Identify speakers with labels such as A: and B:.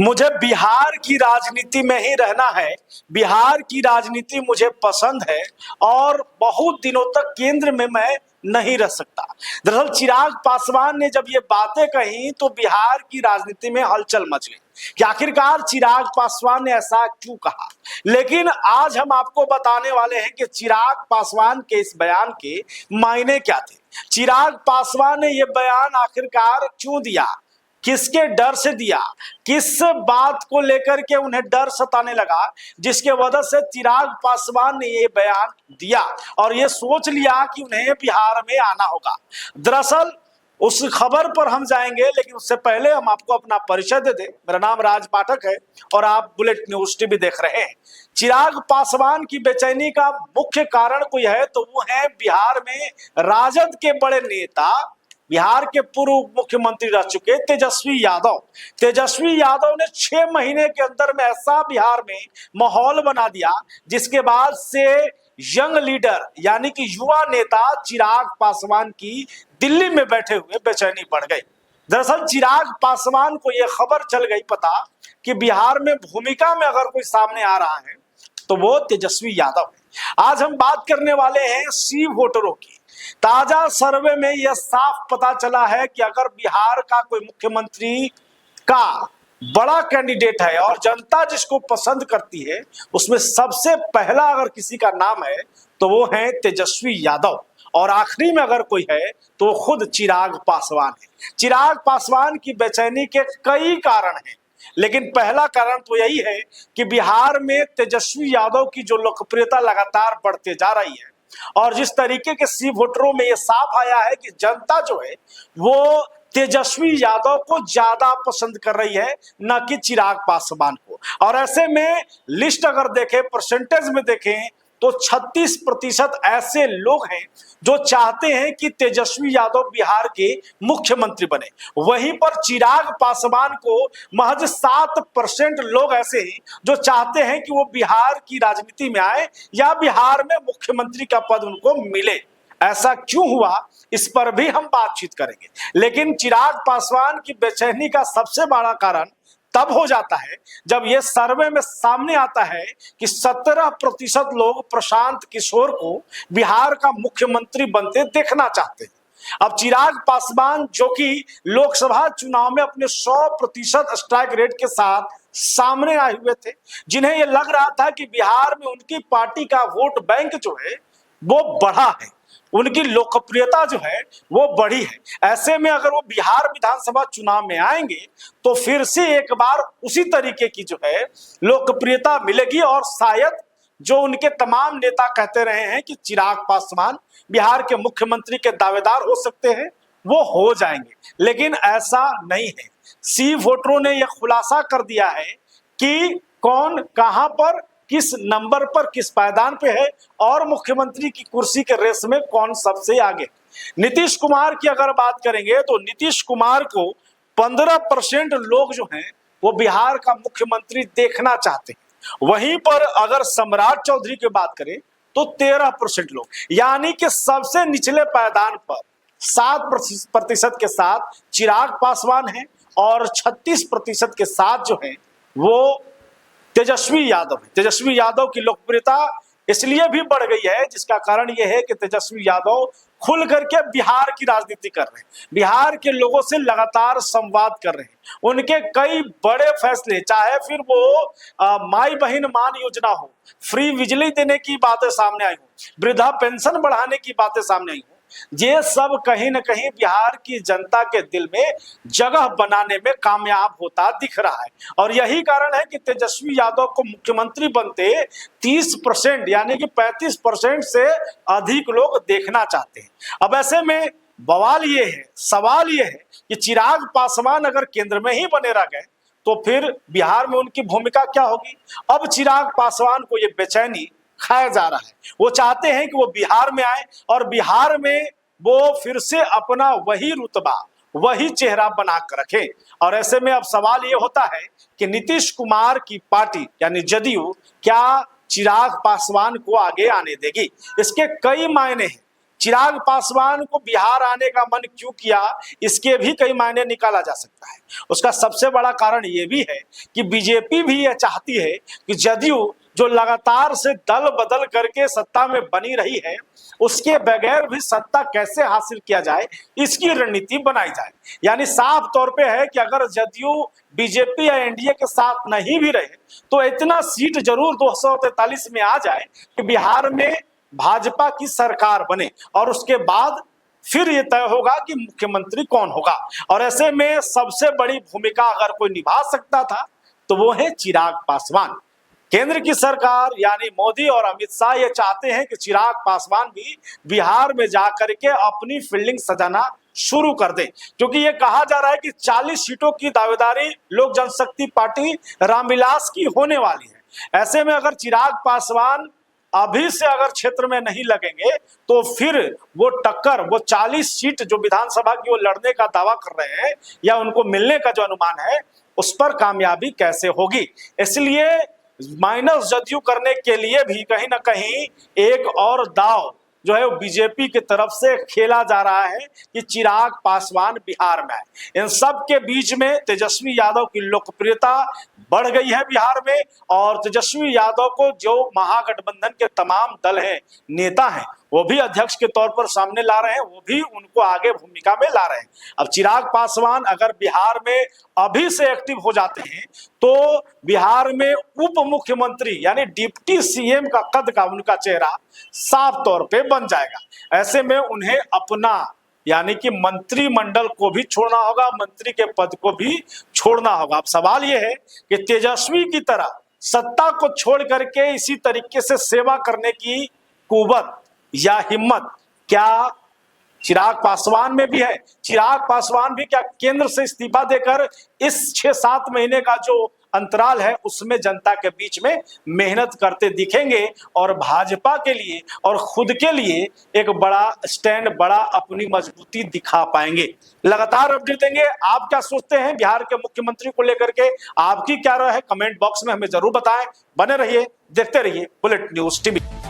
A: मुझे बिहार की राजनीति में ही रहना है। बिहार की राजनीति मुझे पसंद है और बहुत दिनों तक केंद्र में मैं नहीं रह सकता। दरअसल चिराग पासवान ने जब ये बातें कही तो बिहार की राजनीति में हलचल मच गई कि आखिरकार चिराग पासवान ने ऐसा क्यों कहा। लेकिन आज हम आपको बताने वाले हैं कि चिराग पासवान के इस बयान के मायने क्या थे। चिराग पासवान ने यह बयान आखिरकार क्यों दिया, किसके डर से दिया, किस बात को लेकर के उन्हें डर सताने लगा जिसके वजह से चिराग पासवान ने ये बयान दिया और ये सोच लिया कि उन्हें बिहार में आना होगा। दरअसल उस खबर पर हम जाएंगे, लेकिन उससे पहले हम आपको अपना परिचय दे दें। मेरा नाम राज पाठक है और आप बुलेट न्यूज टीवी देख रहे हैं। चिराग पासवान की बेचैनी का मुख्य कारण कोई है तो वो है बिहार में राजद के बड़े नेता, बिहार के पूर्व मुख्यमंत्री रह चुके तेजस्वी यादव। तेजस्वी यादव ने 6 महीने के अंदर में ऐसा बिहार में माहौल बना दिया जिसके बाद से यंग लीडर यानी कि युवा नेता चिराग पासवान की दिल्ली में बैठे हुए बेचैनी बढ़ गई। दरअसल चिराग पासवान को यह खबर चल गई पता कि बिहार में भूमिका में अगर कोई सामने आ रहा है तो वो तेजस्वी यादव है। आज हम बात करने वाले हैं सी वोटरों की। ताजा सर्वे में यह साफ पता चला है कि अगर बिहार का कोई मुख्यमंत्री का बड़ा कैंडिडेट है और जनता जिसको पसंद करती है उसमें सबसे पहला अगर किसी का नाम है तो वो है तेजस्वी यादव और आखिरी में अगर कोई है तो खुद चिराग पासवान है। चिराग पासवान की बेचैनी के कई कारण हैं, लेकिन पहला कारण तो यही है कि बिहार में तेजस्वी यादव की जो लोकप्रियता लगातार बढ़ते जा रही है और जिस तरीके के सी वोटरों में यह साफ आया है कि जनता जो है वो तेजस्वी यादव को ज्यादा पसंद कर रही है न कि चिराग पासवान को। और ऐसे में लिस्ट अगर देखें, परसेंटेज में देखें तो 36% ऐसे लोग हैं जो चाहते हैं कि तेजस्वी यादव बिहार के मुख्यमंत्री बने। वहीं पर चिराग पासवान को महज 7% लोग ऐसे हैं जो चाहते हैं कि वो बिहार की राजनीति में आए या बिहार में मुख्यमंत्री का पद उनको मिले। ऐसा क्यों हुआ इस पर भी हम बातचीत करेंगे, लेकिन चिराग पासवान की बेचैनी का सबसे बड़ा कारण तब हो जाता है जब यह सर्वे में सामने आता है कि 17% लोग प्रशांत किशोर को बिहार का मुख्यमंत्री बनते देखना चाहते हैं। अब चिराग पासवान जो कि लोकसभा चुनाव में अपने 100% स्ट्राइक रेट के साथ सामने आए हुए थे, जिन्हें यह लग रहा था कि बिहार में उनकी पार्टी का वोट बैंक जो है वो बढ़ा है, उनकी लोकप्रियता जो है वो बढ़ी है। ऐसे में अगर वो बिहार विधानसभा चुनाव में आएंगे तो फिर से एक बार उसी तरीके की जो है लोकप्रियता मिलेगी और शायद जो उनके तमाम नेता कहते रहे हैं कि चिराग पासवान बिहार के मुख्यमंत्री के दावेदार हो सकते हैं वो हो जाएंगे। लेकिन ऐसा नहीं है। सी वोटरों ने यह खुलासा कर दिया है कि कौन कहां पर किस नंबर पर किस पायदान पे है और मुख्यमंत्री की कुर्सी के रेस में कौन सबसे आगे। नीतीश कुमार की अगर बात करेंगे तो नीतीश कुमार को 15% लोग जो हैं वो बिहार का मुख्यमंत्री देखना चाहते हैं। वहीं पर अगर सम्राट चौधरी की बात करें तो 13% लोग, यानी कि सबसे निचले पायदान पर 7% के साथ चिराग पासवान है और 36% के साथ जो है वो तेजस्वी यादव है। तेजस्वी यादव की लोकप्रियता इसलिए भी बढ़ गई है जिसका कारण यह है कि तेजस्वी यादव खुल करके बिहार की राजनीति कर रहे हैं, बिहार के लोगों से लगातार संवाद कर रहे हैं। उनके कई बड़े फैसले, चाहे फिर वो माई बहन मान योजना हो, फ्री बिजली देने की बातें सामने आई हो, वृद्धा पेंशन बढ़ाने की बातें सामने आई हो, ये सब कहीं ना कहीं बिहार की जनता के दिल में जगह बनाने में कामयाब होता दिख रहा है। और यही कारण है कि तेजस्वी यादव को मुख्यमंत्री बनते 30% यानी कि 35% से अधिक लोग देखना चाहते हैं। अब ऐसे में बवाल ये है, सवाल ये है कि चिराग पासवान अगर केंद्र में ही बने रह गए तो फिर बिहार में उनकी भूमिका क्या होगी। अब चिराग पासवान को ये बेचैनी खाया जा रहा है। वो चाहते हैं कि वो बिहार में आए और बिहार में वो फिर से अपना वही रुतबा, वही चेहरा बना कर रखें। और ऐसे में अब सवाल ये होता है कि नीतीश कुमार की पार्टी यानी जदयू क्या चिराग पासवान को आगे आने देगी। इसके कई मायने हैं। चिराग पासवान को बिहार आने का मन क्यों किया, इसके भी कई मायने निकाला जा सकता है। उसका सबसे बड़ा कारण यह भी है कि बीजेपी भी यह चाहती है कि जदयू जो लगातार से दल बदल करके सत्ता में बनी रही है, उसके बगैर भी सत्ता कैसे हासिल किया जाए, इसकी रणनीति बनाई जाए। यानी साफ तौर पे है कि अगर जदयू बीजेपी या एनडीए के साथ नहीं भी रहे तो इतना सीट जरूर 243 में आ जाए कि बिहार में भाजपा की सरकार बने, और उसके बाद फिर ये तय होगा कि मुख्यमंत्री कौन होगा। और ऐसे में सबसे बड़ी भूमिका अगर कोई निभा सकता था तो वो है चिराग पासवान। केंद्र की सरकार यानी मोदी और अमित शाह ये चाहते हैं कि चिराग पासवान भी बिहार में जाकर के अपनी फील्डिंग सजाना शुरू कर दें, क्योंकि ये कहा जा रहा है कि 40 सीटों की दावेदारी लोक जनशक्ति पार्टी रामविलास की होने वाली है। ऐसे में अगर चिराग पासवान अभी से अगर क्षेत्र में नहीं लगेंगे तो फिर वो टक्कर, वो 40 सीट जो विधानसभा की वो लड़ने का दावा कर रहे हैं या उनको मिलने का जो अनुमान है, उस पर कामयाबी कैसे होगी। इसलिए माइनस जदयू करने के लिए भी कहीं ना कहीं एक और दाव जो है वो बीजेपी की तरफ से खेला जा रहा है कि चिराग पासवान बिहार में आए। इन सब के बीच में तेजस्वी यादव की लोकप्रियता बढ़ गई है बिहार में, और तेजस्वी यादव को जो महागठबंधन के तमाम दल हैं, नेता हैं, वो भी अध्यक्ष के तौर पर सामने ला रहे हैं, वो भी उनको आगे भूमिका में ला रहे हैं। अब चिराग पासवान अगर बिहार में अभी से एक्टिव हो जाते हैं तो बिहार में उप मुख्यमंत्री यानी डिप्टी सीएम का कद का उनका चेहरा साफ तौर पे बन जाएगा। ऐसे में उन्हें अपना यानी कि मंत्रिमंडल को भी छोड़ना होगा, मंत्री के पद को भी छोड़ना होगा। अब सवाल यह है कि तेजस्वी की तरह सत्ता को छोड़ करके इसी तरीके से सेवा करने की कुव्वत या हिम्मत क्या चिराग पासवान में भी है? चिराग पासवान भी क्या केंद्र से इस्तीफा देकर इस 6-7 महीने का जो अंतराल है उसमें जनता के बीच में मेहनत करते दिखेंगे और भाजपा के लिए और खुद के लिए एक बड़ा स्टैंड, बड़ा अपनी मजबूती दिखा पाएंगे? लगातार अपडेट देंगे। आप क्या सोचते हैं बिहार के मुख्यमंत्री को लेकर के? आपकी क्या राय है? कमेंट बॉक्स में हमें जरूर बताएं। बने रहिए, देखते रहिए बुलेट न्यूज टीवी।